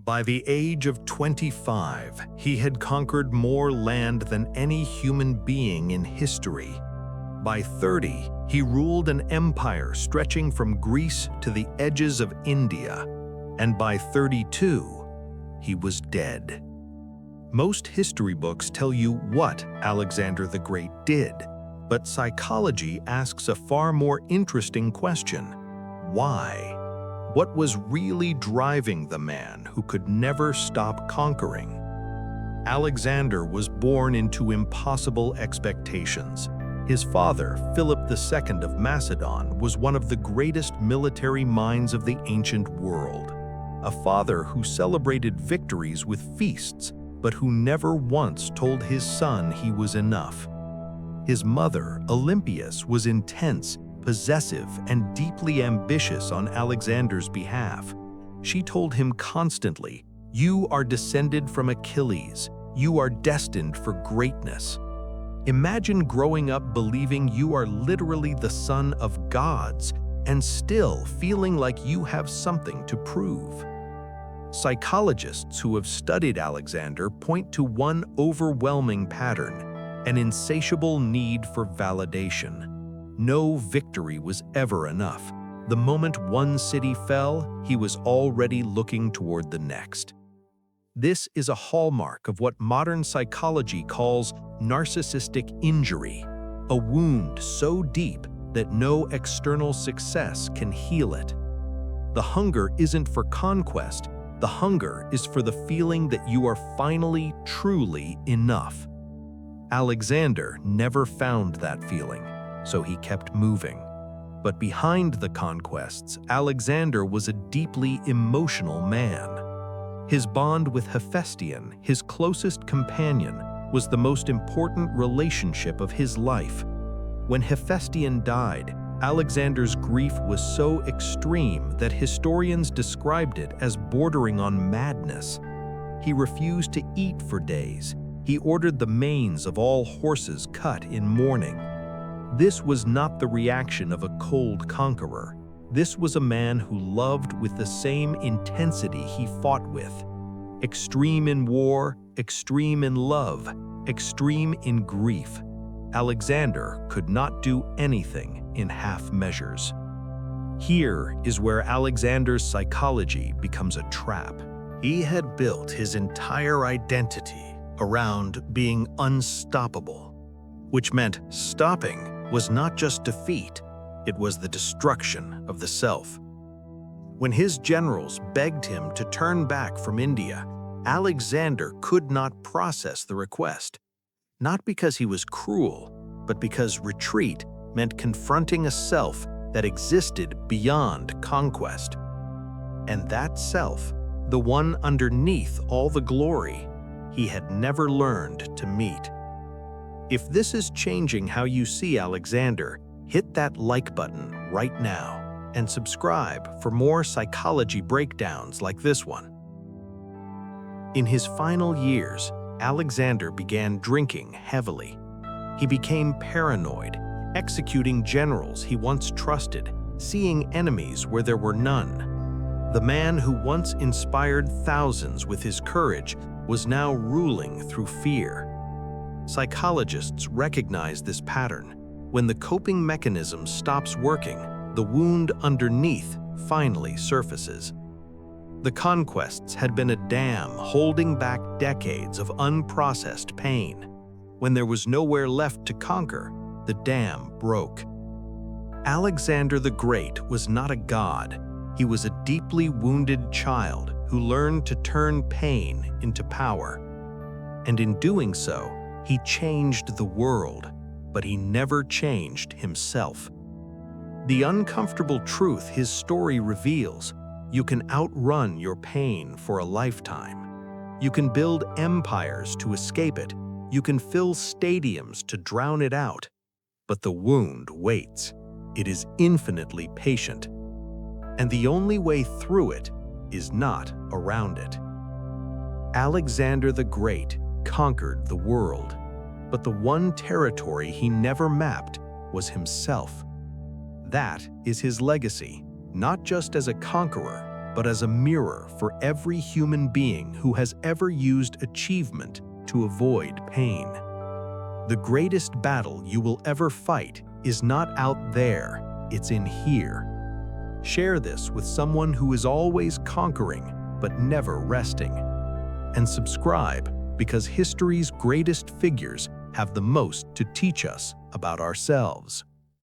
By the age of 25, he had conquered more land than any human being in history. By 30, he ruled an empire stretching from Greece to the edges of India, and by 32, he was dead. Most history books tell you what Alexander the Great did, but psychology asks a far more interesting question: why? What was really driving the man who could never stop conquering? Alexander was born into impossible expectations. His father, Philip II of Macedon, was one of the greatest military minds of the ancient world. A father who celebrated victories with feasts, but who never once told his son he was enough. His mother, Olympias, was intense, possessive, and deeply ambitious on Alexander's behalf. She told him constantly, "You are descended from Achilles. You are destined for greatness." Imagine growing up believing you are literally the son of gods and still feeling like you have something to prove. Psychologists who have studied Alexander point to one overwhelming pattern: an insatiable need for validation. No victory was ever enough. The moment one city fell, he was already looking toward the next. This is a hallmark of what modern psychology calls narcissistic injury, a wound so deep that no external success can heal it. The hunger isn't for conquest. The hunger is for the feeling that you are finally, truly enough. Alexander never found that feeling, so he kept moving. But behind the conquests, Alexander was a deeply emotional man. His bond with Hephaestion, his closest companion, was the most important relationship of his life. When Hephaestion died, Alexander's grief was so extreme that historians described it as bordering on madness. He refused to eat for days. He ordered the manes of all horses cut in mourning. This was not the reaction of a cold conqueror. This was a man who loved with the same intensity he fought with. Extreme in war, extreme in love, extreme in grief. Alexander could not do anything in half measures. Here is where Alexander's psychology becomes a trap. He had built his entire identity around being unstoppable, which meant stopping was not just defeat, it was the destruction of the self. When his generals begged him to turn back from India, Alexander could not process the request, not because he was cruel, but because retreat meant confronting a self that existed beyond conquest. And that self, the one underneath all the glory, he had never learned to meet. If this is changing how you see Alexander, hit that like button right now and subscribe for more psychology breakdowns like this one. In his final years, Alexander began drinking heavily. He became paranoid, executing generals he once trusted, seeing enemies where there were none. The man who once inspired thousands with his courage was now ruling through fear. Psychologists recognize this pattern. When the coping mechanism stops working, the wound underneath finally surfaces. The conquests had been a dam holding back decades of unprocessed pain. When there was nowhere left to conquer, the dam broke. Alexander the Great was not a god. He was a deeply wounded child who learned to turn pain into power. And in doing so, he changed the world, but he never changed himself. The uncomfortable truth his story reveals: you can outrun your pain for a lifetime. You can build empires to escape it. You can fill stadiums to drown it out. But the wound waits. It is infinitely patient. And the only way through it is not around it. Alexander the Great conquered the world, but the one territory he never mapped was himself. That is his legacy, not just as a conqueror, but as a mirror for every human being who has ever used achievement to avoid pain. The greatest battle you will ever fight is not out there, it's in here. Share this with someone who is always conquering but never resting. And subscribe, because history's greatest figures have the most to teach us about ourselves.